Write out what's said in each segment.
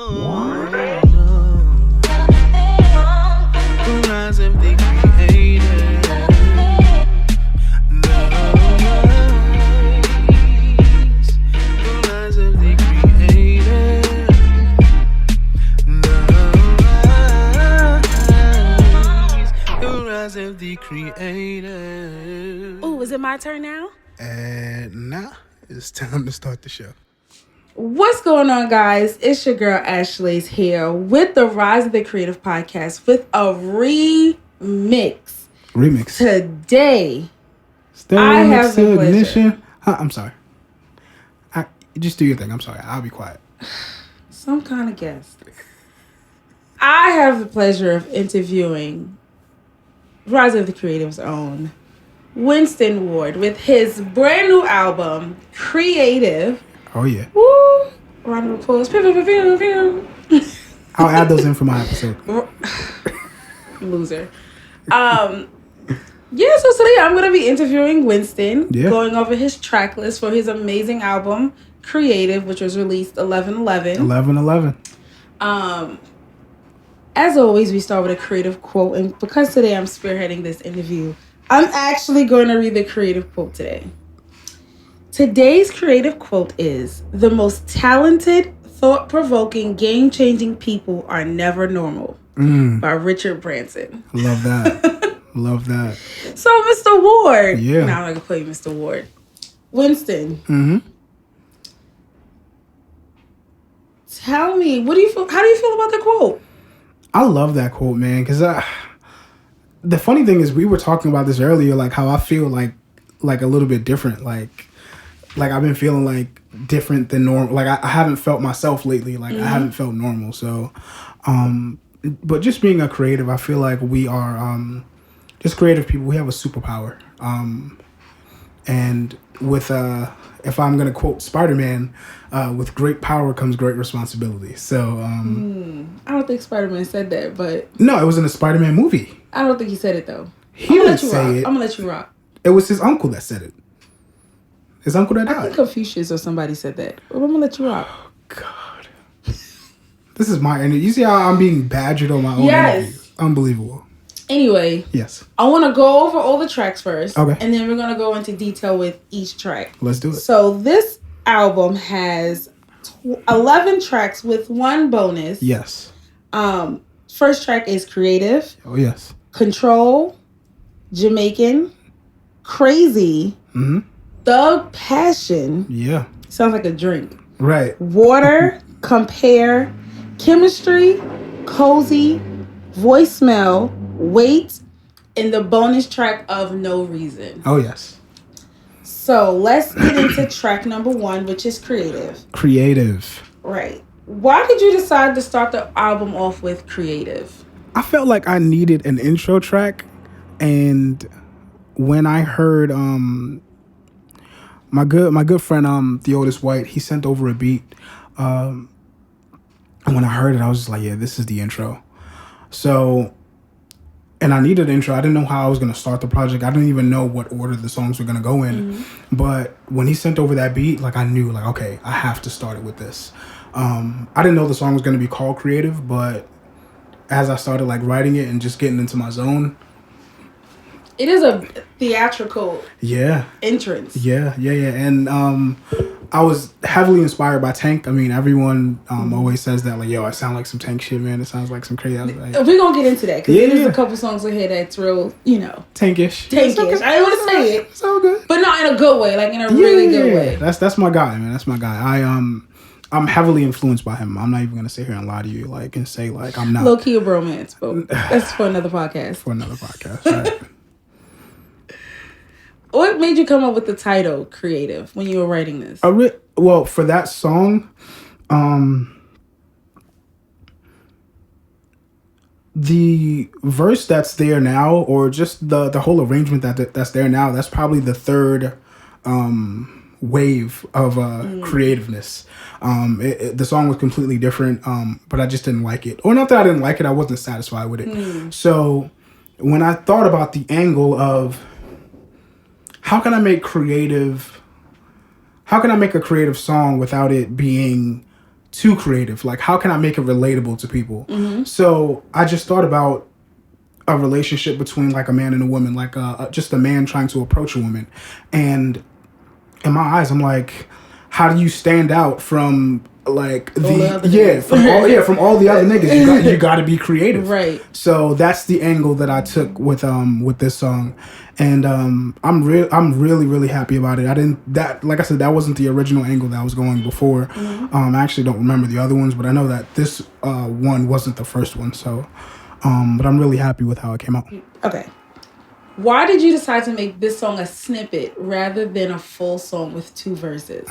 rise of the creator. The rise of the creator. The rise of the creator. Oh, is it my turn now? Nah, it's time to start the show. What's going on, guys? It's your girl Ashley's here with the Rise of the Creative podcast with a remix. Today, I have the pleasure. I'm sorry. Just do your thing. I'm sorry. I'll be quiet. Some kind of guest. I have the pleasure of interviewing Rise of the Creative's own Winston Ward with his brand new album, Creative. Oh, yeah. Woo! Round of applause. Pew, pew, pew, pew, pew. I'll add those in for my episode. Loser. So today I'm going to be interviewing Winston, going over his track list for his amazing album, Creative, which was released 11/11. 11/11. As always, we start with a creative quote, and because today I'm spearheading this interview, I'm actually going to read the creative quote today. Today's creative quote is, "The most talented, thought-provoking, game-changing people are never normal," by Richard Branson. Love that. Love that. So, Mr. Ward. Yeah. Now I'm going to call you Mr. Ward. Winston. Mm-hmm. Tell me, how do you feel about the quote? I love that quote, man, because the funny thing is we were talking about this earlier, like how I feel like a little bit different, like I've been feeling like different than normal. Like I haven't felt myself lately. Like I haven't felt normal. So, but just being a creative, I feel like we are just creative people. We have a superpower. And with if I'm gonna quote Spider-Man, with great power comes great responsibility. So I don't think Spider-Man said that, but no, it was in a Spider-Man movie. I don't think he said it though. He didn't say it. I'm gonna let you rock. It was his uncle that said it. His uncle that died. I think Confucius or somebody said that. But I'm gonna let you rock. Oh, God. This is my energy. You see how I'm being badgered on my own interview? Unbelievable. Anyway. Yes. I want to go over all the tracks first. Okay. And then we're going to go into detail with each track. Let's do it. So this album has 11 tracks with one bonus. Yes. First track is Creative. Oh, yes. Control. Jamaican. Crazy. Mm-hmm. Thug Passion. Yeah. Sounds like a drink. Right. Water. Compare. Chemistry. Cozy. Voicemail. Wait. And the bonus track of No Reason. Oh, yes. So let's get into track number 1, which is Creative. Creative. Right. Why did you decide to start the album off with Creative? I felt like I needed an intro track. And when I heard my good friend Theodis White, he sent over a beat. And when I heard it, I was just like, yeah, this is the intro. So, and I needed an intro. I didn't know how I was going to start the project. I didn't even know what order the songs were going to go in. Mm-hmm. But when he sent over that beat, like I knew, like, okay, I have to start it with this. I didn't know the song was going to be called Creative, but as I started like writing it and just getting into my zone. It is a theatrical entrance. Yeah. And I was heavily inspired by Tank. I mean, everyone always says that, like, yo, I sound like some Tank shit, man. It sounds like some crazy. Like, we're going to get into that because there's a couple songs in here that's real, Tankish. I didn't want to say it. It's all good. But not in a good way, like in a really good way. That's my guy, man. That's my guy. I'm heavily influenced by him. I'm not even going to sit here and lie to you, like, and say, like, I'm not. Low-key a bromance, but that's for another podcast. Right. What made you come up with the title Creative when you were writing this? Well, for that song, the verse that's there now, or just the whole arrangement that's there now, that's probably the third wave of creativeness. The song was completely different, but I just didn't like it. Or not that I didn't like it, I wasn't satisfied with it. So when I thought about the angle of how can I make a creative song without it being too creative. Like, how can I make it relatable to people? So I just thought about a relationship between like a man and a woman, like just a man trying to approach a woman. And in my eyes, I'm like, how do you stand out from like from all the other niggas? You got to be creative, right? So that's the angle that I took with this song, and I'm really happy about it. Like I said, that wasn't the original angle that I was going before. I actually don't remember the other ones, but I know that this one wasn't the first one. So, but I'm really happy with how it came out. Okay. Why did you decide to make this song a snippet rather than a full song with 2 verses?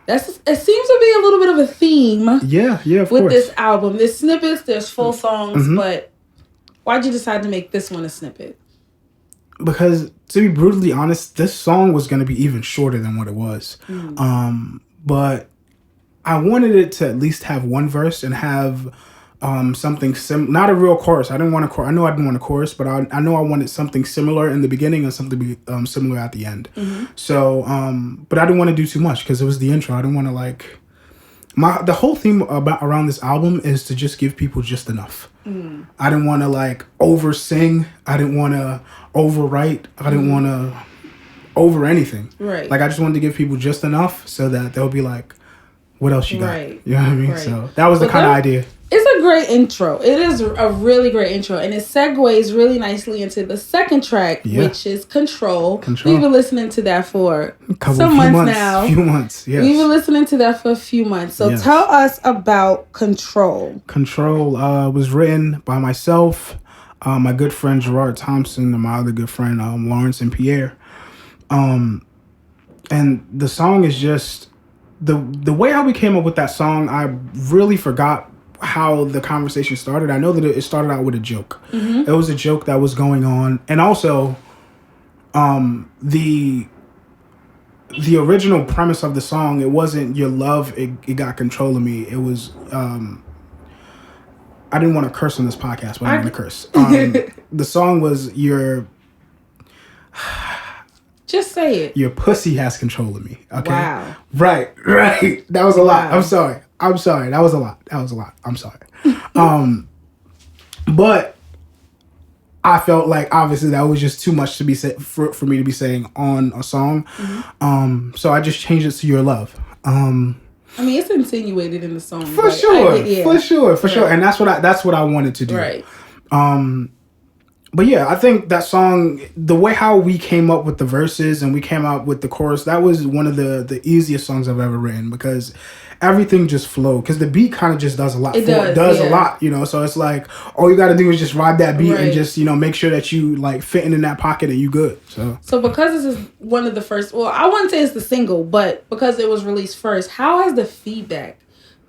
It seems to be a little bit of a theme. Yeah, of with course. this album. There's snippets, there's full songs, but why'd you decide to make this one a snippet? Because, to be brutally honest, this song was going to be even shorter than what it was. But I wanted it to at least have one verse and have something not a real chorus. I didn't want a chorus. I know I didn't want a chorus, but I know I wanted something similar in the beginning and something similar at the end. So, but I didn't want to do too much because it was the intro. I didn't want to like the whole theme around this album is to just give people just enough. I didn't want to like over sing. I didn't want to overwrite. I didn't want to over anything. Right. Like I just wanted to give people just enough so that they'll be like, what else you got? Right. You know what I mean? Right. So that was the kind of idea. It's a great intro. It is a really great intro. And it segues really nicely into the second track, which is Control. We've been listening to that for some months now. Few months, yes. We've been listening to that for a few months. So tell us about Control. Control was written by myself, my good friend Gerard Thompson, and my other good friend Lawrence and Pierre. And the song is just... The way how we came up with that song, I really forgot how the conversation started. I know that it started out with a joke. It was a joke that was going on, and also the original premise of the song, it wasn't your love, it got control of me. It was I didn't want to curse on this podcast, but I'm going to curse. The song was your... Just say it. Your pussy has control of me. Okay. Wow. Right. That was a lot. I'm sorry. That was a lot. I'm sorry. But I felt like obviously that was just too much to be said for me to be saying on a song. So I just changed it to your love. I mean, it's insinuated in the song. For sure. And that's what I wanted to do. Right. But yeah, I think that song, the way how we came up with the verses and we came up with the chorus, that was one of the easiest songs I've ever written because everything just flowed. Because the beat kind of just does a lot. It does a lot, you know. So it's like all you got to do is just ride that beat and just, you know, make sure that you like fitting in that pocket and you good. So because this is one of the first, well, I wouldn't say it's the single, but because it was released first, how has the feedback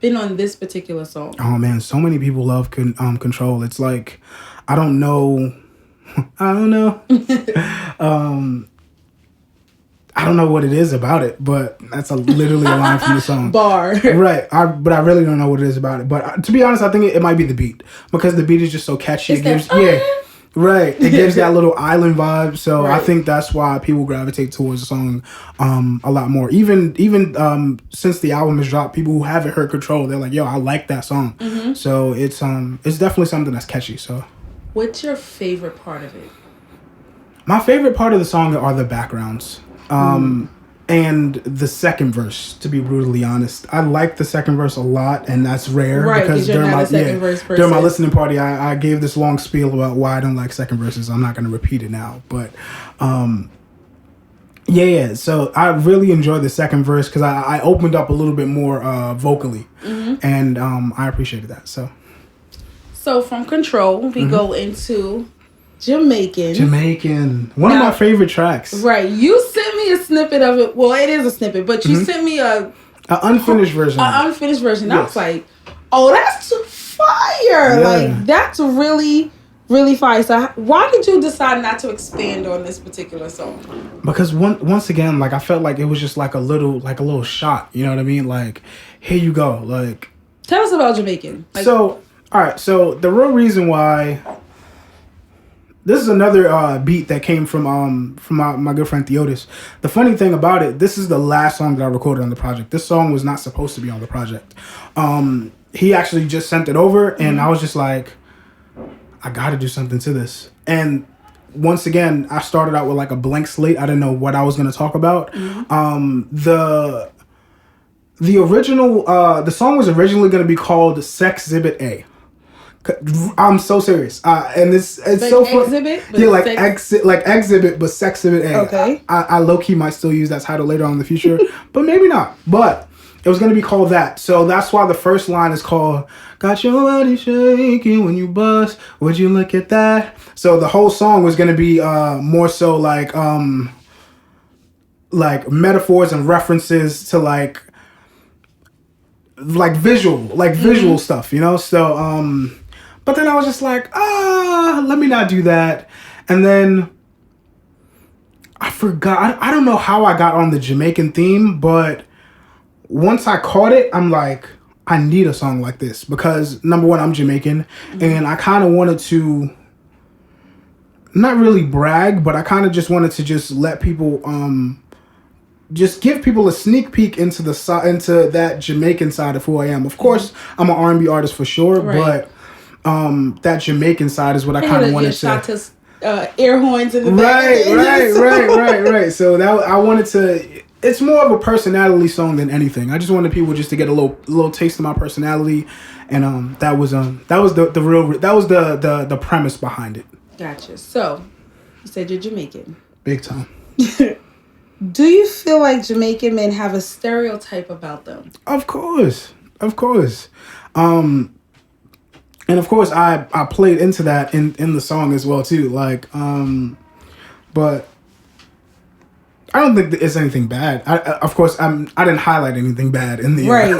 been on this particular song? Oh man, so many people love Control. It's like I don't know. I don't know what it is about it, but that's literally a line from the song. Bar. Right. But I really don't know what it is about it. But to be honest, I think it might be the beat because the beat is just so catchy. It gives It gives that little island vibe. So I think that's why people gravitate towards the song a lot more. Even since the album has dropped, people who haven't heard Control, they're like, "Yo, I like that song." So it's definitely something that's catchy. So. What's your favorite part of it? My favorite part of the song are the backgrounds. And the second verse, to be brutally honest. I like the second verse a lot, and that's rare. Right, because during my listening party, I gave this long spiel about why I don't like second verses. I'm not going to repeat it now. But, so I really enjoyed the second verse because I opened up a little bit more vocally. And I appreciated that, so... So from Control, we go into Jamaican. One of my favorite tracks. Right. You sent me a snippet of it. Well, it is a snippet, but you sent me an unfinished version. I was like, oh, that's fire. Yeah. Like, that's really, really fire. So why did you decide not to expand on this particular song? Because once again, like, I felt like it was just like a little shot. You know what I mean? Like, here you go. Like, tell us about Jamaican. All right, so the real reason why this is another beat that came from my good friend Theotis. The funny thing about it, this is the last song that I recorded on the project. This song was not supposed to be on the project. He actually just sent it over, and I was just like, I got to do something to this. And once again, I started out with like a blank slate. I didn't know what I was going to talk about. The original, the song was originally going to be called Sex Exhibit A. I'm so serious, and it's like so fun. Exhibit, yeah, like exhibit, but Sex Exhibit A. Okay. I low key might still use that title later on in the future, but maybe not. But it was gonna be called that, so that's why the first line is called "Got your body shaking when you bust. Would you look at that?" So the whole song was gonna be more so like metaphors and references to like visual stuff, you know. So but then I was just like, let me not do that. And then I forgot. I don't know how I got on the Jamaican theme, but once I caught it, I'm like, I need a song like this because number one, I'm Jamaican, and I kind of wanted to not really brag, but I kind of just wanted to just let people, just give people a sneak peek into that Jamaican side of who I am. Of course, I'm an R&B artist for sure, but that Jamaican side is what I kind of wanted to. Air horns in the back. Right. So that I wanted to. It's more of a personality song than anything. I just wanted people just to get a little taste of my personality, and that was the premise behind it. Gotcha. So you said you're Jamaican. Big time. Do you feel like Jamaican men have a stereotype about them? Of course. And of course, I played into that in the song as well too. Like, but I don't think it's anything bad. Of course, I didn't highlight anything bad in the right. in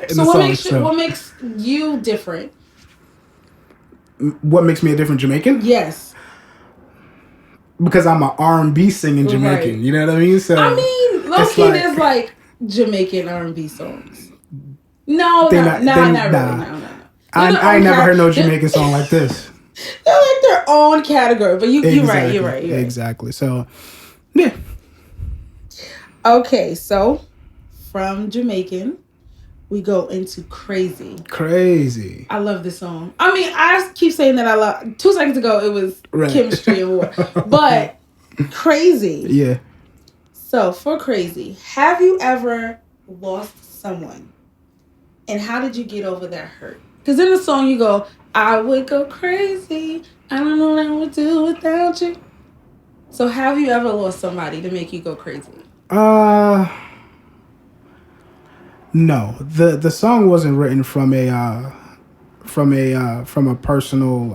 so the song. What makes you different? What makes me a different Jamaican? Yes. Because I'm an R&B singing Jamaican. Right. You know what I mean? So I mean, low-key, there's like Jamaican R&B songs. No, not really. No. I ain't never heard no Jamaican song like this. They're like their own category, but you're right. Exactly. So, yeah. Okay, so from Jamaican, we go into Crazy. Crazy. I love this song. I mean, I keep saying that I love. 2 seconds ago, it was Chemistry and War, but Crazy. Yeah. So for Crazy, have you ever lost someone, and how did you get over that hurt? Because in the song you go, I would go crazy. I don't know what I would do without you. So have you ever lost somebody to make you go crazy? No. The song wasn't written from a personal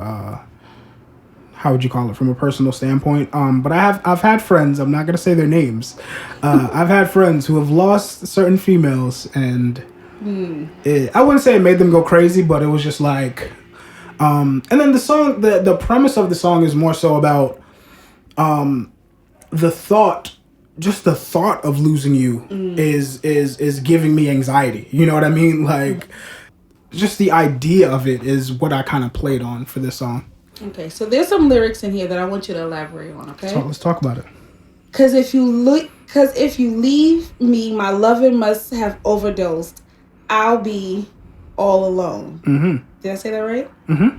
how would you call it? From a personal standpoint. But I've had friends, I'm not gonna say their names. I've had friends who have lost certain females, and I wouldn't say it made them go crazy, but it was just like, and then the song, the premise of the song is more so about, the thought of losing you is giving me anxiety. You know what I mean? Like, just the idea of it is what I kind of played on for this song. Okay, so there's some lyrics in here that I want you to elaborate on. Okay, so let's talk about it. Because if you leave me, my loving must have overdosed. I'll be all alone. Mm-hmm. Did I say that right? Mm-hmm.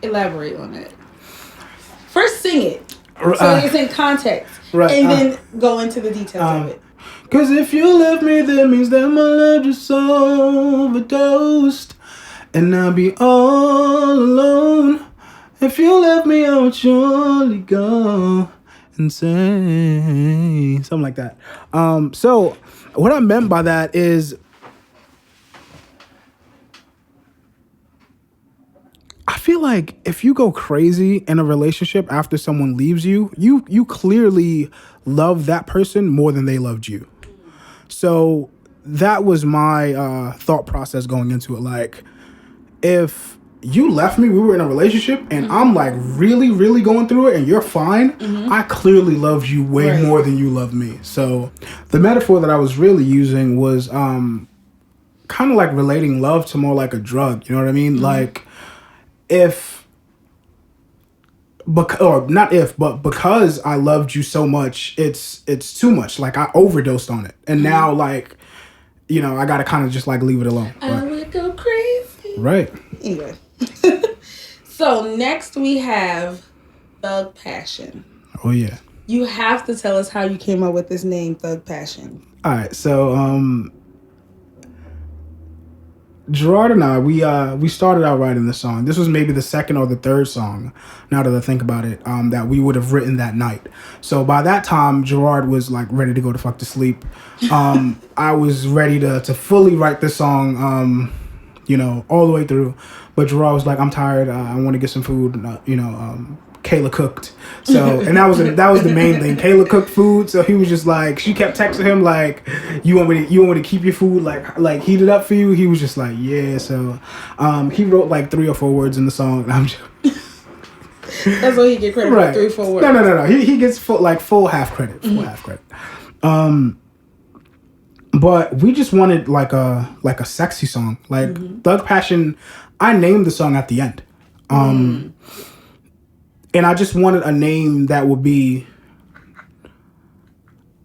Elaborate on it. First, sing it. So it's in context. Right. And then go into the details of it. Because if you left me, that means that my love just overdosed. And I'll be all alone. If you left me, I would surely go insane. Something like that. So what I meant by that is, I feel like if you go crazy in a relationship after someone leaves you, you clearly love that person more than they loved you. So that was my thought process going into it. Like, if you left me, we were in a relationship, and I'm like really, really going through it, and you're fine, I clearly loved you way more than you loved me. So the metaphor that I was really using was kind of like relating love to more like a drug. You know what I mean? Like, if or not if, but because I loved you so much, it's too much. Like I overdosed on it, and now like, you know, I gotta kind of just like leave it alone. I would go crazy. Right. Anyway. So next we have Thug Passion. Oh yeah. You have to tell us how you came up with this name, Thug Passion. All right. So Gerard and I, we started out writing the song. This was maybe the second or the third song, now that I think about it, that we would have written that night. So by that time, Gerard was like ready to go to fuck to sleep. I was ready to fully write this song, you know, all the way through. But Gerard was like, I'm tired. I want to get some food. You know, Kayla cooked. So, and that was the main thing. Kayla cooked food. So he was just like, she kept texting him like, you want me to keep your food like heated up for you? He was just like, yeah. So, he wrote like 3 or 4 words in the song. And I'm just, that's what he get credit for, 3 or 4 words. No. He gets full half credit. Half credit. But we just wanted like a sexy song. Like Thug Passion, I named the song at the end. And I just wanted a name that would be,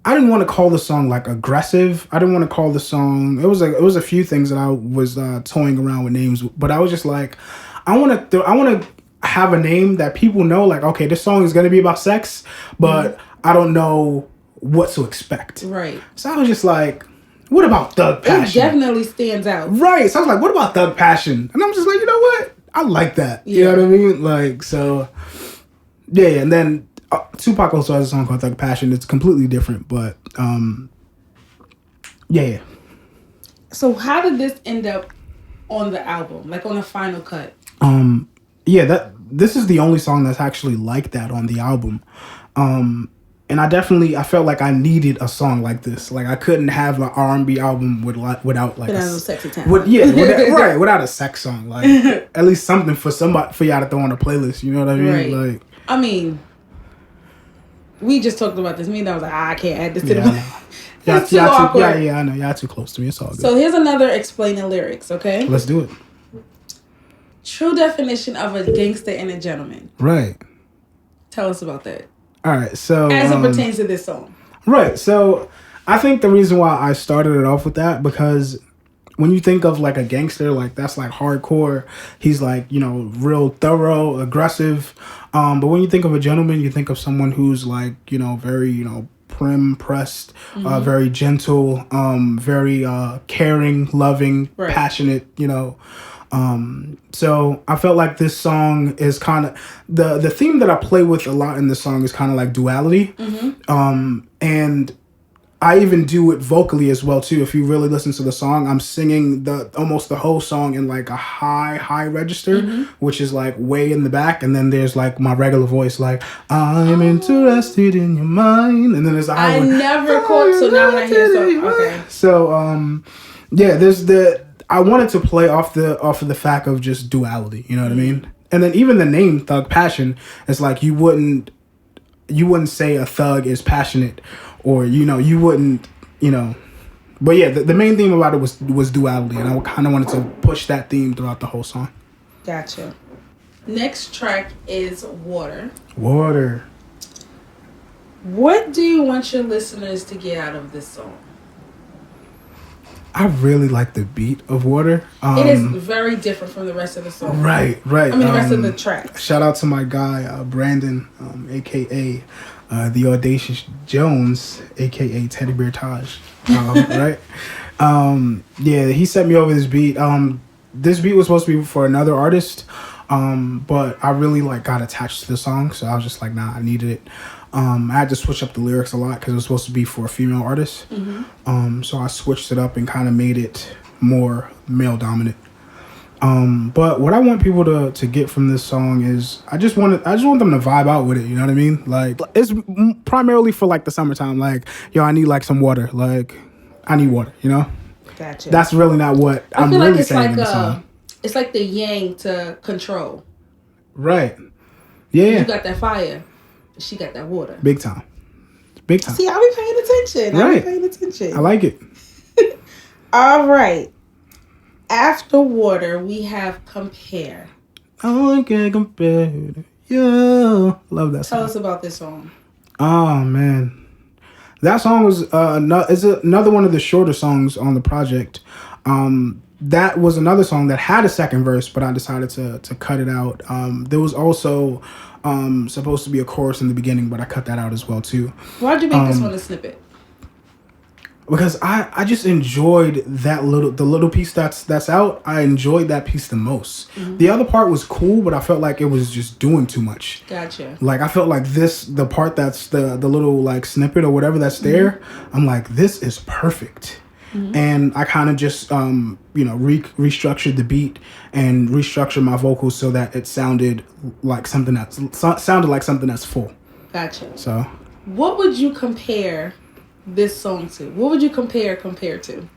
I didn't want to call the song like aggressive. I didn't want to call the song, it was a few things that I was toying around with names, but I was just like, I want to have a name that people know, like, okay, this song is going to be about sex, but I don't know what to expect. Right. So I was just like, what about Thug Passion? It definitely stands out. Right. So I was like, what about Thug Passion? And I'm just like, you know what? I like that. You know what I mean? Like, so, yeah. And then Tupac also has a song called Thug Passion. It's completely different, but, yeah. So how did this end up on the album? Like on the final cut? Yeah, this is the only song that's actually like that on the album. And I felt like I needed a song like this. Like I couldn't have an R&B album without like no sexy time. Without a sex song. Like at least something for y'all to throw on a playlist. You know what I mean? Right. Like, I mean, we just talked about this. Me and I was like, I can't add this to the. It's too awkward. I know. Y'all too close to me. It's all good. So here's another explaining lyrics. Okay. Let's do it. True definition of a gangster and a gentleman. Right. Tell us about that. All right, so as it pertains to this song. Right. So I think the reason why I started it off with that, because when you think of like a gangster, like that's like hardcore. He's like, you know, real thorough, aggressive. But when you think of a gentleman, you think of someone who's like, you know, very, you know, prim, pressed, very gentle, very caring, loving, passionate, you know. So I felt like this song is kind of the theme that I play with a lot in this song is kind of like duality. And I even do it vocally as well too. If you really listen to the song, I'm singing almost the whole song in like a high register, which is like way in the back, and then there's like my regular voice, like I'm interested in your mind, and then there's I never caught. So now when I hear something, okay. So yeah, there's I wanted to play off of the fact of just duality, you know what I mean? And then even the name Thug Passion is like you wouldn't say a thug is passionate, or you know you wouldn't, you know. But yeah, the main theme about it was duality, and I kind of wanted to push that theme throughout the whole song. Gotcha. Next track is Water. Water. What do you want your listeners to get out of this song? I really like the beat of Water. It is very different from the rest of the song. Right. I mean, the rest of the tracks. Shout out to my guy, Brandon, a.k.a. The Audacious Jones, a.k.a. Teddy Bear Taj. Right? Yeah, he sent me over this beat. This beat was supposed to be for another artist, but I really like got attached to the song, so I was just like, nah, I needed it. I had to switch up the lyrics a lot because it was supposed to be for a female artist. So I switched it up and kind of made it more male dominant. But what I want people to get from this song is I just want them to vibe out with it. You know what I mean? Like it's primarily for like the summertime. Like, yo, I need like some water. Like, I need water. You know? Gotcha. That's really not what I'm really like saying in the song. It's like the yang to control. Right. Yeah. You got that fire. She got that water. Big time. Big time. See, I'll be paying attention. Right. I'll be paying attention. I like it. All right. After Water, we have Compare. I can't compare. Yo, love that Tell song. us about this song. Oh man, that song was is another one of the shorter songs on the project. That was another song that had a second verse, but I decided to cut it out. There was also supposed to be a chorus in the beginning, but I cut that out as well too. Why'd you make this one a snippet? Because I just enjoyed the little piece that's out. I enjoyed that piece the most. The other part was cool, but I felt like it was just doing too much. Gotcha. Like I felt like the part that's the little like snippet or whatever that's there, I'm like, this is perfect. And I kind of just restructured the beat and restructured my vocals so that it sounded like something that's full. Gotcha. So what would you compare this song to? What would you compare to?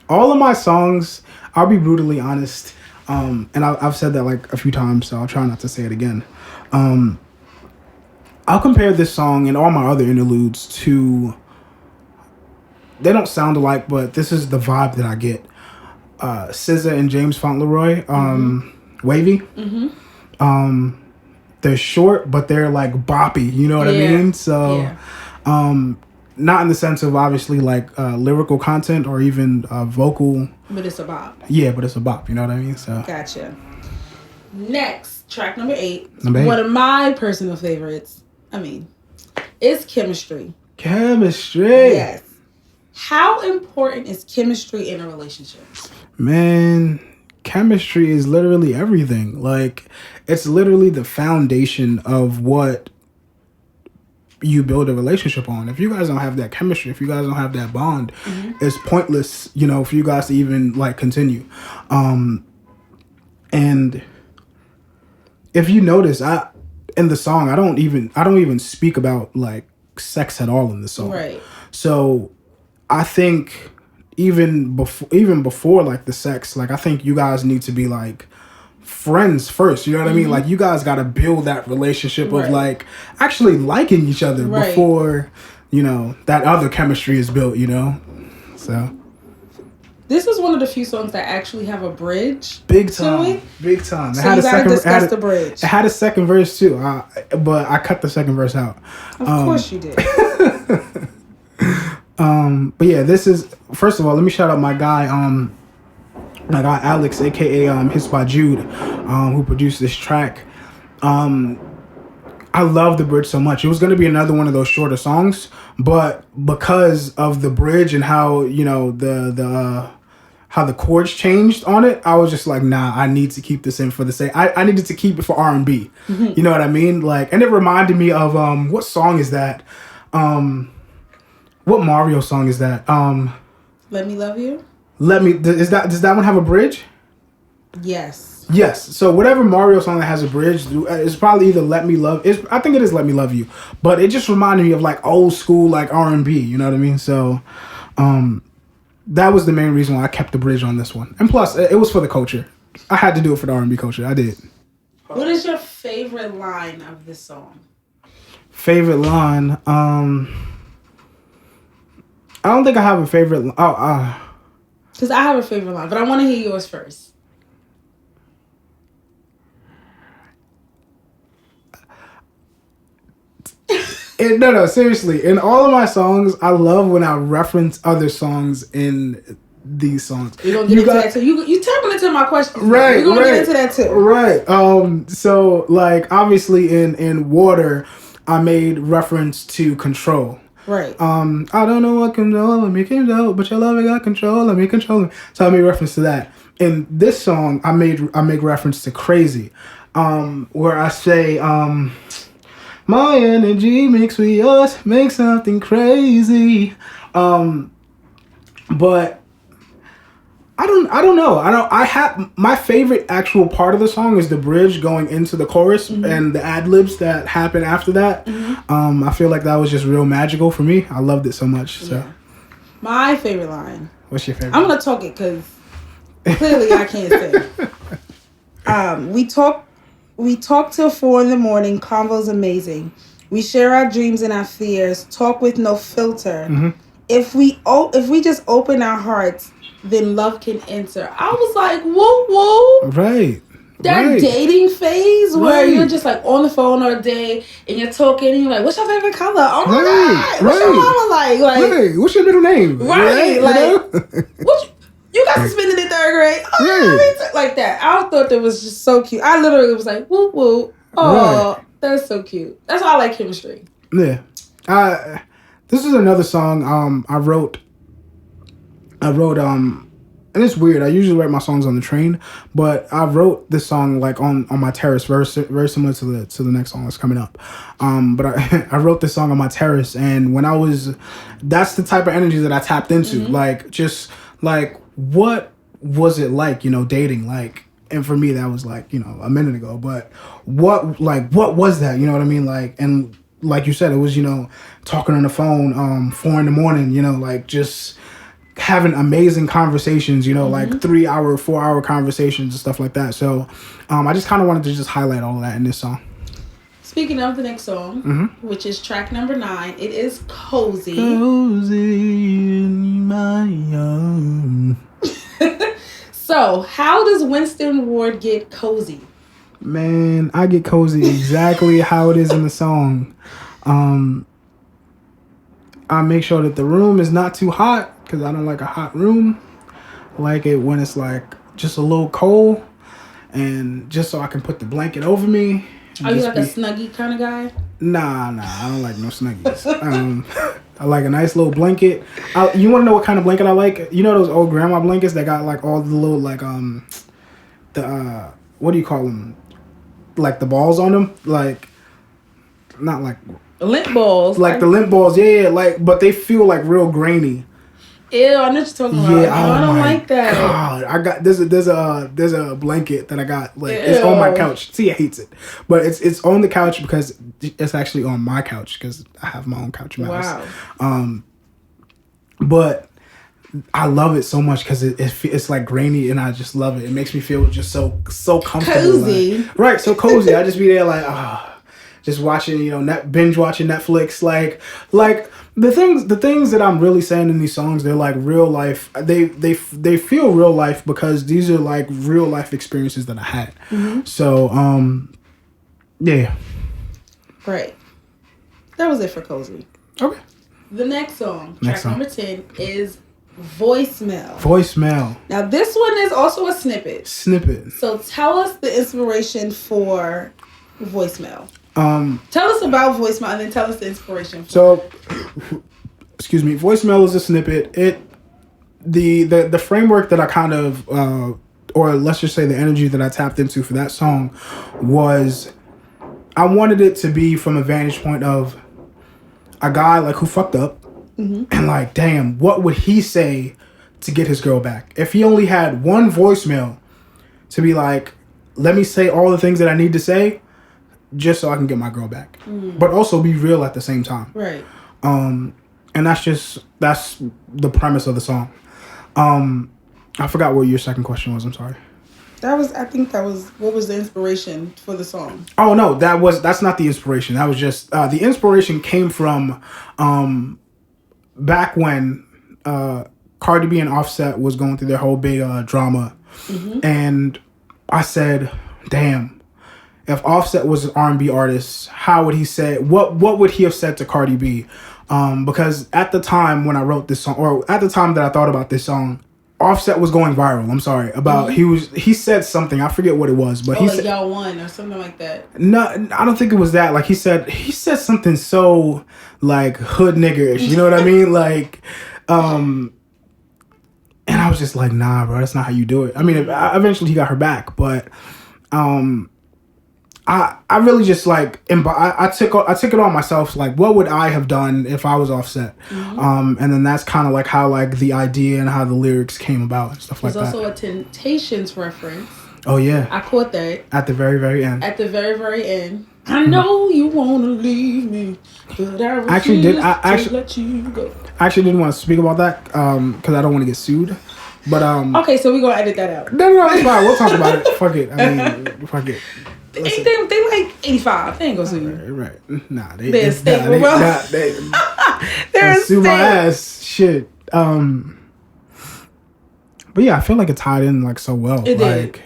All of my songs, I'll be brutally honest, and I've said that like a few times, so I'll try not to say it again. I'll compare this song and all my other interludes to, they don't sound alike, but this is the vibe that I get. SZA and James Fauntleroy, Wavy. They're short, but they're like boppy. You know what I mean? So, not in the sense of obviously like lyrical content or even vocal. But it's a bop. Yeah, but it's a bop. You know what I mean? So. Gotcha. Next, track number 8. Number 8. One of my personal favorites. It's Chemistry. Chemistry. Yes. How important is chemistry in a relationship? Man, chemistry is literally everything. Like, it's literally the foundation of what you build a relationship on. If you guys don't have that chemistry, if you guys don't have that bond, it's pointless, for you guys to even like continue. And if you notice, in the song, I don't even speak about like sex at all in the song. Right. So I think even before like the sex, like I think you guys need to be like friends first. You know what I mean? Like you guys got to build that relationship of like actually liking each other before, that other chemistry is built, So this is one of the few songs that actually have a bridge. Big time. Big time. So you gotta discuss the bridge. It had a second verse too, but I cut the second verse out. Of course you did. But yeah, this is, first of all, let me shout out my guy Alex, aka Hits by Jude, who produced this track. I love the bridge so much. It was gonna be another one of those shorter songs, but because of the bridge and how how the chords changed on it, I was just like, nah, I need to keep this in for the sake. I needed to keep it for R&B. You know what I mean? Like, and it reminded me of what song is that? What Mario song is that? Let Me Love You? Does that one have a bridge? Yes. Yes. So whatever Mario song that has a bridge, it's probably either Let Me Love. I think it is Let Me Love You. But it just reminded me of like old school like R&B. You know what I mean? So, that was the main reason why I kept the bridge on this one. And plus, it was for the culture. I had to do it for the R&B culture. I did. What is your favorite line of this song? Favorite line? I don't think I have a favorite. Because I have a favorite line, but I want to hear yours first. No, seriously. In all of my songs, I love when I reference other songs in these songs. We're going to get into that too. You tapping into my questions. Right, we're going to get into that too. Right. So, like, obviously in Water, I made reference to Control. Right. I don't know what control me control, but your love got control of me, control me. So I made reference to that. In this song, I make reference to Crazy, where I say, my energy mixed with yours makes something crazy. But I don't know. I have my favorite actual part of the song is the bridge going into the chorus and the ad libs that happen after that. I feel like that was just real magical for me. I loved it so much. So, my favorite line. What's your favorite? I'm gonna talk it because clearly I can't sing. We talk till 4 a.m. Convo's amazing. We share our dreams and our fears. Talk with no filter. If we just open our hearts, then love can enter. I was like, whoa. Right. that dating phase where Right. you're just like on the phone all day and you're talking and you're like, what's your favorite color? Oh my Right, God. What's your mama like? Like, Hey, what's your middle name? right. You Like, know? what you got suspended in third grade? Oh, Right. yeah, I mean, like that. I thought that was just so cute. I literally was like, whoop, whoop. Oh, that's so cute. That's why I like chemistry. Yeah. This is another song I wrote and it's weird. I usually write my songs on the train, but I wrote this song like on my terrace, very similar to the next song that's coming up. But I wrote this song on my terrace, and that's the type of energy that I tapped into. Mm-hmm. Like, just like, what was it like, dating? Like, and for me that was like, a minute ago. But what was that? You know what I mean? Like, and like you said, it was, talking on the phone 4 a.m, like just having amazing conversations, like 3-hour, 4-hour conversations and stuff like that. So I just kind of wanted to just highlight all of that in this song. Speaking of the next song, which is track number 9, it is Cozy. Cozy in my arms. So, how does Winston Ward get cozy? Man, I get cozy exactly how it is in the song. I make sure that the room is not too hot because I don't like a hot room. I like it when it's like just a little cold, and just so I can put the blanket over me. Are you like a snuggie kind of guy? Nah, I don't like no snuggies. I like a nice little blanket. You want to know what kind of blanket I like? You know those old grandma blankets that got like all the little like what do you call them? Like the balls on them, like not like lint balls. like the lint balls, yeah, like, but they feel like real grainy. Ew, I know what you're talking about. Yeah, I don't like that. God, I got there's a blanket that I got, like, it's on my couch. Tia hates it, but it's on the couch because it's actually on my couch because I have my own couch in my house. But I love it so much because it's like grainy, and I just love it. It makes me feel just so comfortable, cozy, like, right? So cozy. I just be there like just watching, binge watching Netflix, like the things that I'm really saying in these songs, they're like real life. They feel real life because these are like real life experiences that I had. So yeah. Right. That was it for Cozy. Okay. The next song, Next track song. number 10, is Voicemail. Voicemail. Now this one is also a snippet. So tell us the inspiration for Voicemail. Tell us about Voicemail and then tell us the inspiration for So, excuse me, Voicemail is a snippet. The framework that I kind of, or let's just say the energy that I tapped into for that song was, I wanted it to be from a vantage point of a guy like who fucked up, and like, damn, what would he say to get his girl back? If he only had one voicemail to be like, let me say all the things that I need to say just so I can get my girl back, but also be real at the same time. Right. And that's the premise of the song. I forgot what your second question was. I'm sorry. I think that was what was the inspiration for the song? Oh no, that's not the inspiration. That was just the inspiration came from back when Cardi B and Offset was going through their whole big drama, and I said, damn, if Offset was an R&B artist, how would he say, what would he have said to Cardi B? Because at the time when I wrote this song, or at the time that I thought about this song, Offset was going viral. I'm sorry about he said something, I forget what it was, but he like said, y'all won or something like that. No, I don't think it was that. Like he said something so like hood niggerish. You know what I mean? Like, and I was just like, nah, bro, that's not how you do it. I mean, eventually he got her back, but I really just like I took it on myself. Like, what would I have done if I was Offset? And then that's kind of like how like the idea and how the lyrics came about and stuff like that. There's also a Temptations reference. Oh yeah, I caught that at the very, very end. At the very, very end. I know you wanna leave me, but I refuse to let you go. I actually didn't want to speak about that because I don't want to get sued. But okay, so we're gonna edit that out. No, it's fine. We'll talk about it. Fuck it. I mean, fuck it. Listen. They like 85. They ain't gonna sue you. Right. Nah, they're stable, bro. They're sue my ass. Shit. But yeah, I feel like it tied in like so well. It did.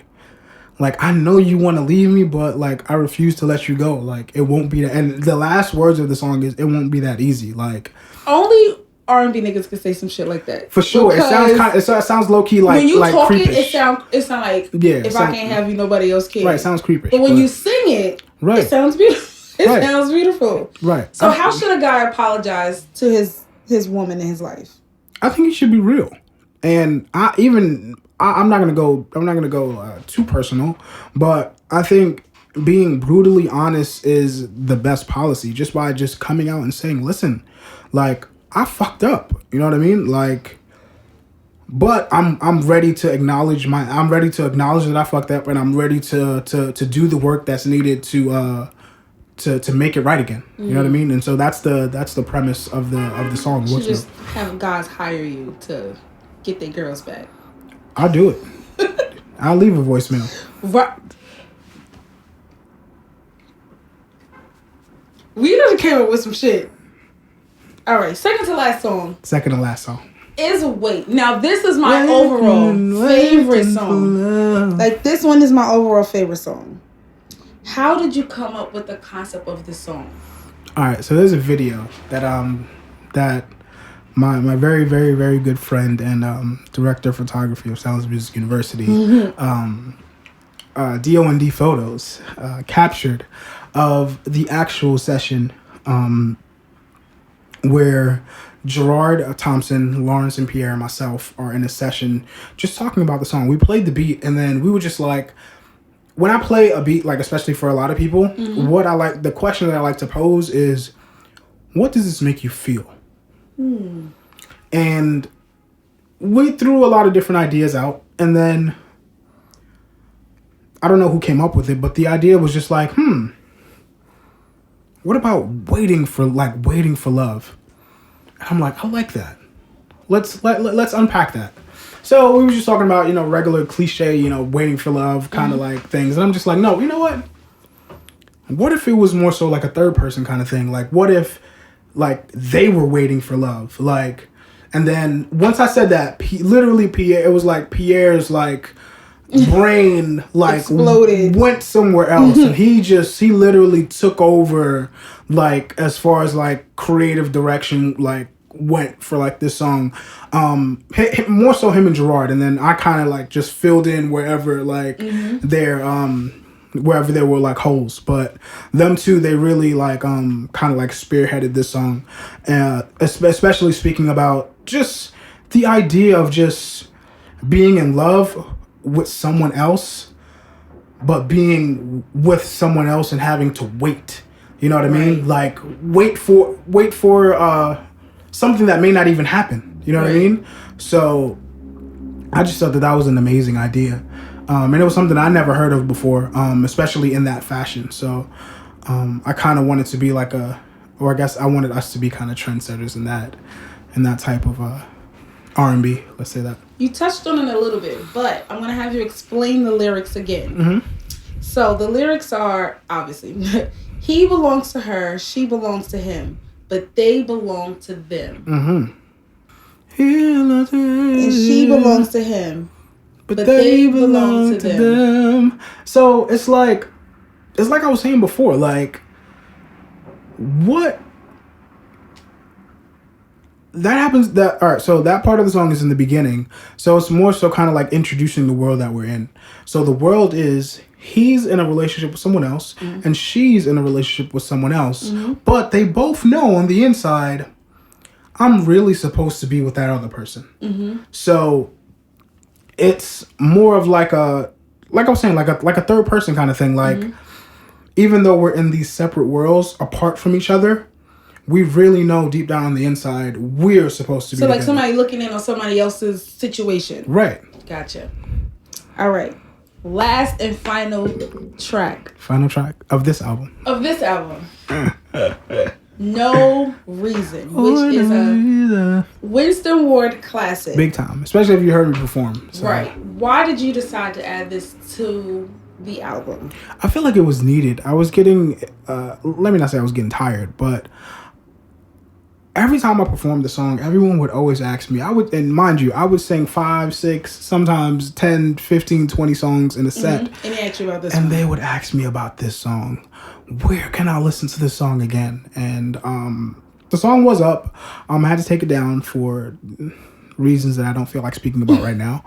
Like, I know you want to leave me, but like, I refuse to let you go. Like, it won't be that. And the last words of the song is, "It won't be that easy." Like, only R&B niggas can say some shit like that. For sure, it sounds low key like when you like talk creepish. it sound like if I can't have you, nobody else can. Right, it sounds creepy. But when you sing it, it sounds beautiful. It sounds beautiful. Right. So how should a guy apologize to his woman in his life? I think he should be real, and I'm not gonna go too personal, but I think being brutally honest is the best policy. Just by just coming out and saying, "Listen, like I fucked up," you know what I mean? Like, but I'm ready to acknowledge that I fucked up, and I'm ready to do the work that's needed to make it right again. You know what I mean? And so that's the premise of the song. You should just have guys hire you to get their girls back. I'll do it. I'll leave a voicemail. Right. We done came up with some shit. All right, second to last song. Is Wait. Now, this is my overall favorite song. Like, this one is my overall favorite song. How did you come up with the concept of this song? All right, so there's a video that my very, very, very good friend and director of photography of Sounds Music University, DOND Photos, captured of the actual session where Gerard Thompson, Lawrence, and Pierre and myself are in a session just talking about the song. We played the beat, and then we were just like, when I play a beat, like especially for a lot of people, the question that I like to pose is, what does this make you feel? And we threw a lot of different ideas out, and then I don't know who came up with it, but the idea was just like, what about waiting for love? And I'm like, I like that. Let's unpack that. So we were just talking about, regular cliche, waiting for love kind of like things. And I'm just like, no, you know what? What if it was more so like a third person kind of thing? Like, what if like they were waiting for love? Like, and then once I said that, Pierre, it was like Pierre's like brain like exploded, went somewhere else. And he literally took over, like, as far as like creative direction, like went for like this song, more so him and Gerard, and then I kind of like just filled in wherever like wherever there were like holes. But them two, they really like kind of like spearheaded this song, especially speaking about just the idea of just being in love with someone else, but being with someone else and having to wait. You know what I mean? Like wait for something that may not even happen. You know what I mean? So I just thought that was an amazing idea. And it was something I never heard of before, especially in that fashion. So I kind of wanted to be like I guess I wanted us to be kind of trendsetters in that type of R&B, let's say that. You touched on it a little bit, but I'm going to have you explain the lyrics again. So the lyrics are, obviously, he belongs to her, she belongs to him, but they belong to them. And she belongs to him, but they belong to them. So it's like I was saying before, like, what that happens all right, so that part of the song is in the beginning, so it's more so kind of like introducing the world that we're in. So the world is, he's in a relationship with someone else, and she's in a relationship with someone else, but they both know on the inside, I'm really supposed to be with that other person. So it's more of like I was saying, like a third person kind of thing. Like, even though we're in these separate worlds apart from each other, we really know deep down on the inside we're supposed to be So like together. somebody looking in on somebody else's situation. Right. Gotcha. All right. Last and final track. Final track of this album. No Reason, which is a Winston Ward classic. Big time. Especially if you heard me perform. So. Right. Why did you decide to add this to the album? I feel like it was needed. I was getting, let me not say I was getting tired, but every time I performed the song, everyone would always ask me. And mind you, I would sing 5, 6, sometimes 10, 15, 20 songs in a set. And they asked you about this and song. They would ask me about this song. Where can I listen to this song again? And the song was up. I had to take it down for reasons that I don't feel like speaking about right now.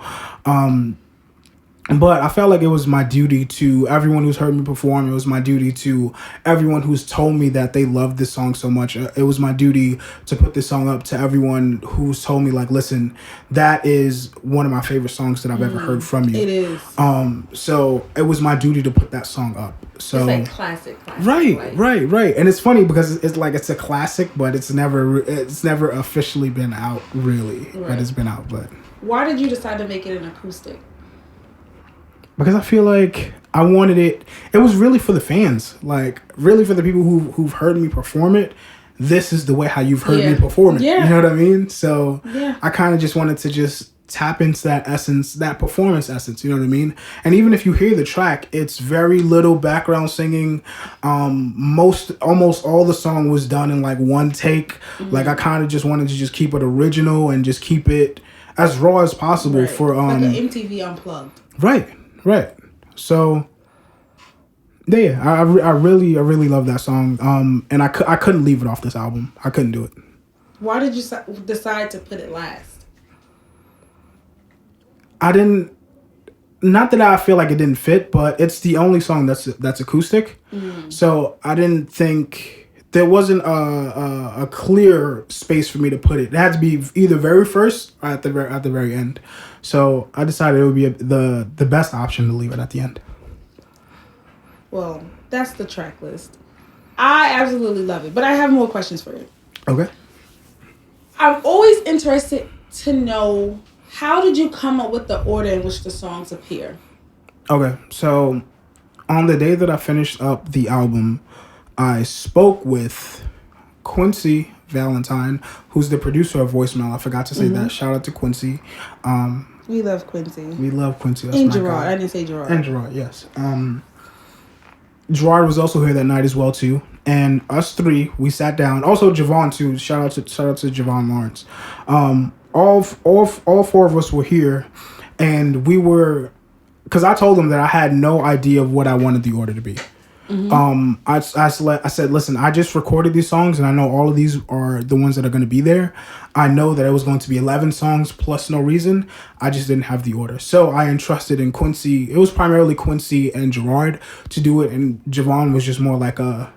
But I felt like it was my duty to everyone who's heard me perform. It was my duty to everyone who's told me that they love this song so much. It was my duty to put this song up to everyone who's told me, like, listen, that is one of my favorite songs that I've ever heard from you. It is. So it was my duty to put that song up. So it's like classic. Right. And it's funny because it's a classic, but it's never officially been out, really. Right. But it's been out. But why did you decide to make it an acoustic? Because I feel like I wanted it. It was really for the fans, like really for the people who've heard me perform it. This is the way how you've heard me perform it. Yeah. You know what I mean? So yeah. I kind of just wanted to just tap into that essence, that performance essence. You know what I mean? And even if you hear the track, it's very little background singing. Almost all the song was done in like one take. Mm-hmm. Like I kind of just wanted to just keep it original and just keep it as raw as possible for like an MTV Unplugged. Right. So, yeah, I really love that song. And I couldn't leave it off this album. I couldn't do it. Why did you decide to put it last? I didn't. Not that I feel like it didn't fit, but it's the only song that's acoustic. So I didn't think there wasn't a clear space for me to put it. It had to be either very first or at the very end. So I decided it would be the best option to leave it at the end. Well, that's the track list. I absolutely love it, but I have more questions for you. Okay. I'm always interested to know, how did you come up with the order in which the songs appear? Okay, so on the day that I finished up the album, I spoke with Quincy Valentine, who's the producer of Voicemail. I forgot to say that. Shout out to Quincy. We love Quincy. That's and my Gerard. guy. I didn't say Gerard. And Gerard, yes. Gerard was also here that night as well too. And us three, we sat down. Also Javon too. Shout out to Javon Lawrence. All four of us were here, and we were, because I told them that I had no idea of what I wanted the order to be. I said, listen, I just recorded these songs and I know all of these are the ones that are going to be there. I know that it was going to be 11 songs plus No Reason. I just didn't have the order. So I entrusted in Quincy. It was primarily Quincy and Gerard to do it. And Javon was just more like an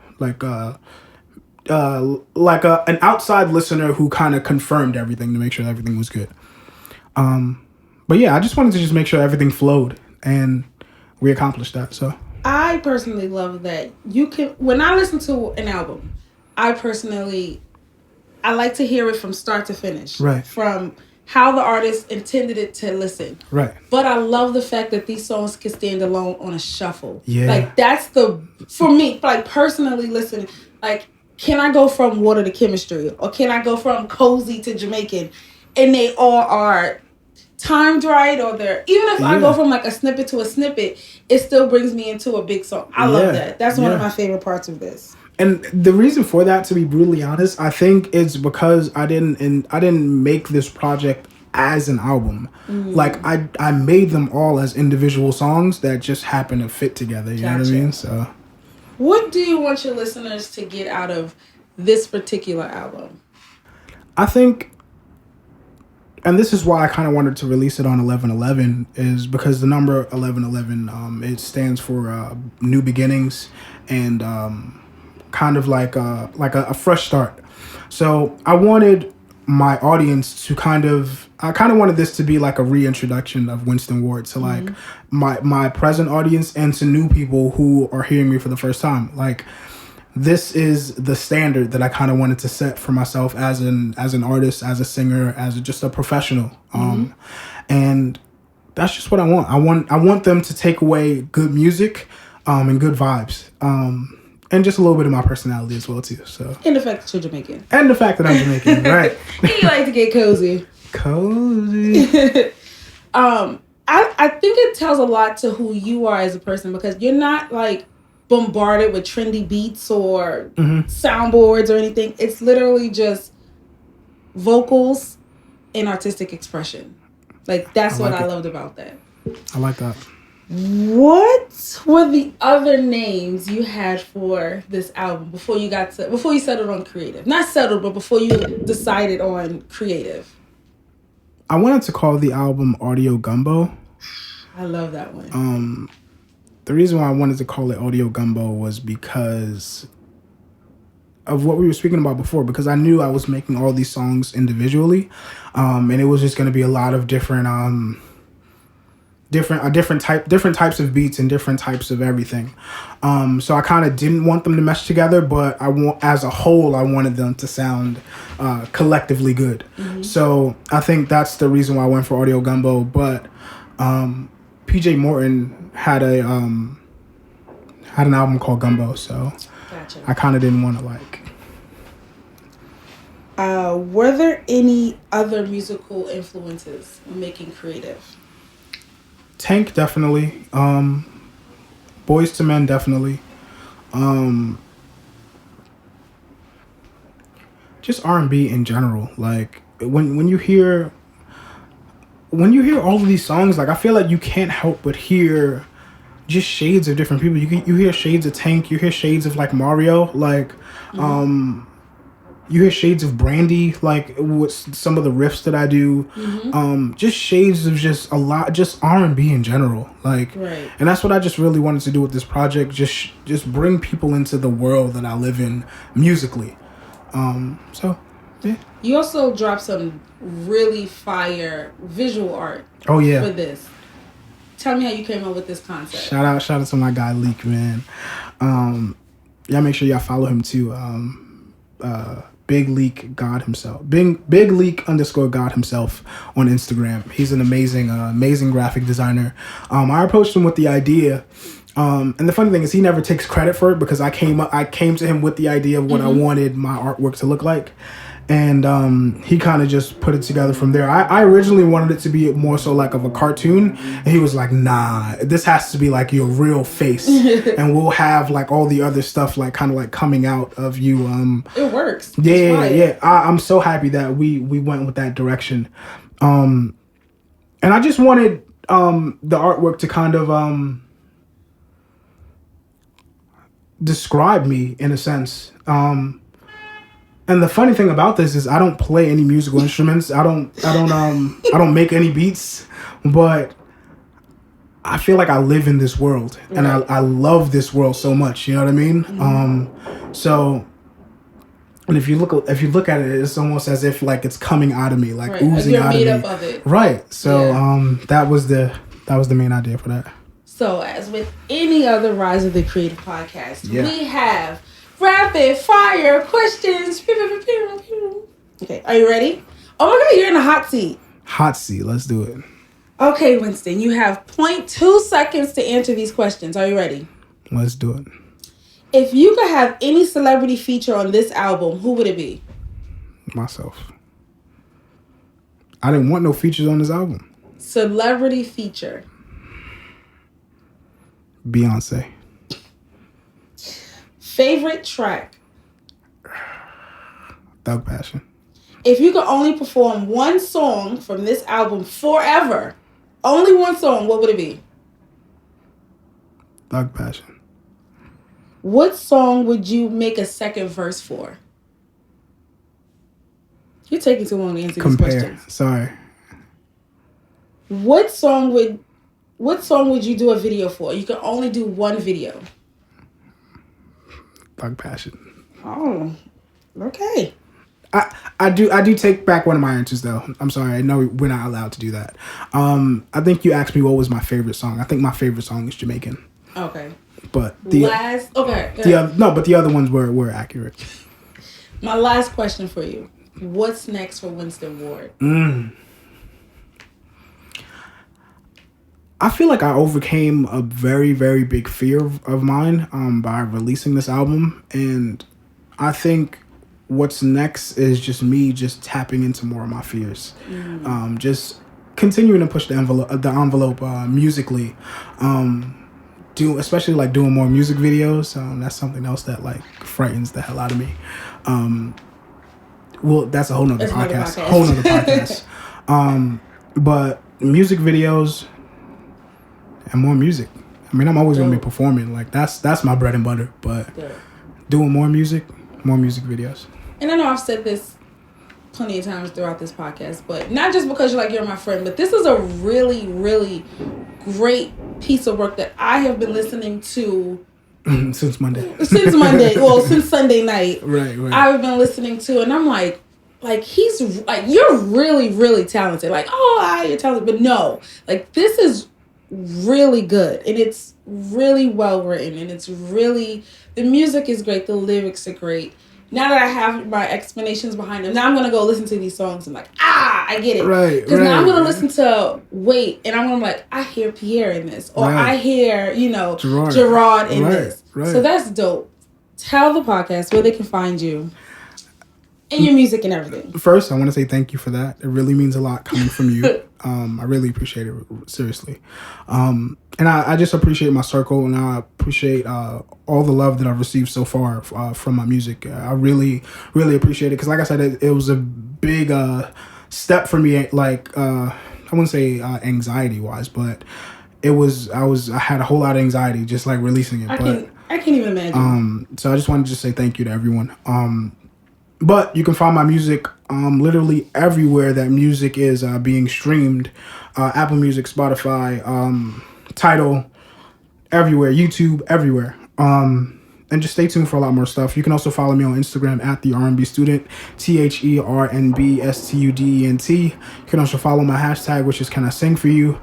outside listener who kind of confirmed everything to make sure everything was good. But yeah, I just wanted to just make sure everything flowed, and we accomplished that. So I personally love that you can, when I listen to an album, I like to hear it from start to finish. Right. From how the artist intended it to listen. Right. But I love the fact that these songs can stand alone on a shuffle. Yeah. Like that's for me, like personally listening, like, can I go from Water to Chemistry? Or can I go from Cozy to Jamaican? And they all are timed right, or they're, even if I go from like a snippet to a snippet, it still brings me into a big song. I love that. That's one of my favorite parts of this. And the reason for that, to be brutally honest, I think it's because I didn't make this project as an album. Like I made them all as individual songs that just happen to fit together. You know what I mean? So, what do you want your listeners to get out of this particular album? I think, and this is why I kind of wanted to release it on 11/11, is because the number 11/11, it stands for new beginnings and kind of like a fresh start. So I wanted my audience to I wanted this to be like a reintroduction of Winston Ward to like my present audience and to new people who are hearing me for the first time. Like, this is the standard that I kind of wanted to set for myself as an artist, as a singer, as just a professional. And that's just what I want. I want them to take away good music, and good vibes. And just a little bit of my personality as well too. So, and the fact that you're Jamaican. And the fact that I'm Jamaican, right? And you like to get cozy. I think it tells a lot to who you are as a person, because you're not like bombarded with trendy beats or soundboards or anything. It's literally just vocals, and artistic expression. Like, that's what like I it. loved about that. I like that. What were the other names you had for this album before you settled on creative? Not settled, but before you decided on creative. I wanted to call the album Audio Gumbo. I love that one. The reason why I wanted to call it Audio Gumbo was because of what we were speaking about before, because I knew I was making all these songs individually, and it was just going to be a lot of different types of beats and different types of everything. So I kind of didn't want them to mesh together, but as a whole, I wanted them to sound collectively good. Mm-hmm. So I think that's the reason why I went for Audio Gumbo. But PJ Morton had an album called Gumbo, so Gotcha. I kind of didn't want to like. Were there any other musical influences in making creative? Tank, definitely. Boys to Men, definitely. Just R&B in general. Like when you hear all of these songs, like I feel like you can't help but hear just shades of different people. You hear shades of Tank. You hear shades of like Mario. Like you hear shades of Brandy, like with some of the riffs that I do. Mm-hmm. Just shades of just a lot, just R&B in general. Like, right. And that's what I just really wanted to do with this project. Just bring people into the world that I live in musically. So, yeah. You also dropped some really fire visual art. Oh yeah. For this. Tell me how you came up with this concept. Shout out to my guy Leak, man. Y'all make sure y'all follow him too. Big Leak God himself. Big Leak _ God himself on Instagram. He's an amazing graphic designer. I approached him with the idea, and the funny thing is he never takes credit for it because I came to him with the idea of what I wanted my artwork to look like, and he kind of just put it together from there. I originally wanted it to be more so like of a cartoon, and he was like, nah, this has to be like your real face, and we'll have like all the other stuff like kind of like coming out of you. It works. Yeah. I'm so happy that we went with that direction, and I just wanted the artwork to kind of describe me in a sense. And the funny thing about this is I don't play any musical instruments. I don't make any beats, but I feel like I live in this world, and I love this world so much. You know what I mean? Mm-hmm. So, and if you look at it, it's almost as if like it's coming out of me, like oozing you're out made of me. Up of it. Right. So that was the main idea for that. So as with any other Rise of the Creative podcast, we have rapid fire questions. Okay, are you ready? Oh my God, you're in the hot seat. Hot seat, let's do it. Okay, Winston, you have 0.2 seconds to answer these questions. Are you ready? Let's do it. If you could have any celebrity feature on this album, who would it be? Myself. I didn't want no features on this album. Celebrity feature. Beyonce. Favorite track? Thug Passion. If you could only perform one song from this album forever, only one song, what would it be? Thug Passion. What song would you make a second verse for? You're taking too long to answer these questions. Sorry. What song would you do a video for? You can only do one video. Thug Passion. Oh, okay. I do take back one of my answers though. I'm sorry. I know we're not allowed to do that. I think you asked me what was my favorite song. I think my favorite song is Jamaican. Okay. But the other ones were accurate. My last question for you. What's next for Winston Ward? I feel like I overcame a very, very big fear of mine by releasing this album. And I think what's next is just me just tapping into more of my fears. Just continuing to push the envelope musically. Especially like doing more music videos. That's something else that like frightens the hell out of me. Well, that's a whole nother That's another podcast. podcast. Whole nother podcast. But music videos and more music. I mean, I'm always gonna be performing. Like that's my bread and butter. But doing more music videos. And I know I've said this plenty of times throughout this podcast, but not just because you're my friend, but this is a really, really great piece of work that I have been listening to since Monday. Since Sunday night. Right. I've been listening to, and I'm like he's like, you're really, really talented. Like, you're talented, but no, like this is really good, and it's really well written, and it's really, the music is great, the lyrics are great. Now that I have my explanations behind them, now I'm gonna go listen to these songs and like, I get it. Right. Because now I'm gonna listen to Wait, and I'm gonna like, I hear Pierre in this, or I hear, Gerard in this. Right. So that's dope. Tell the podcast where they can find you and your music and everything. First, I want to say thank you for that. It really means a lot coming from you. I really appreciate it, seriously. And I just appreciate my circle, and I appreciate all the love that I've received so far from my music. I really, really appreciate it, because like I said, it was a big step for me, like, I wouldn't say anxiety-wise, but I had a whole lot of anxiety just like releasing it. I can't even imagine. So I just wanted to say thank you to everyone. But you can find my music literally everywhere that music is being streamed. Apple Music, Spotify, Tidal, everywhere, YouTube, everywhere. And just stay tuned for a lot more stuff. You can also follow me on Instagram at the R&B Student, THERNBSTUDENT. You can also follow my hashtag, which is Can I Sing For You.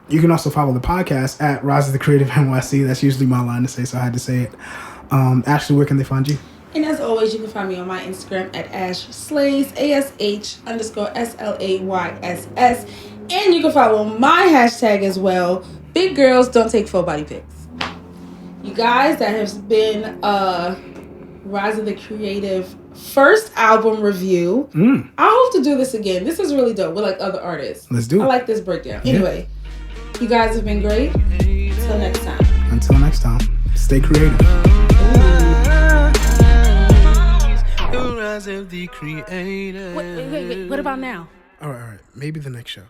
You can also follow the podcast at Rise of the Creative NYC. That's usually my line to say, so I had to say it. Ashley, where can they find you? And as always, you can find me on my Instagram at AshSlays, ASH_SLAYSS. And you can follow my hashtag as well, Big Girls Don't Take Full Body Pics. You guys, that has been Rise of the Creative first album review. I hope to do this again. This is really dope with like other artists. Let's do it. I like this breakdown. Anyway, you guys have been great. Until next time. Until next time, stay creative. The rise of the creator. Wait. What about now? All right. Maybe the next show.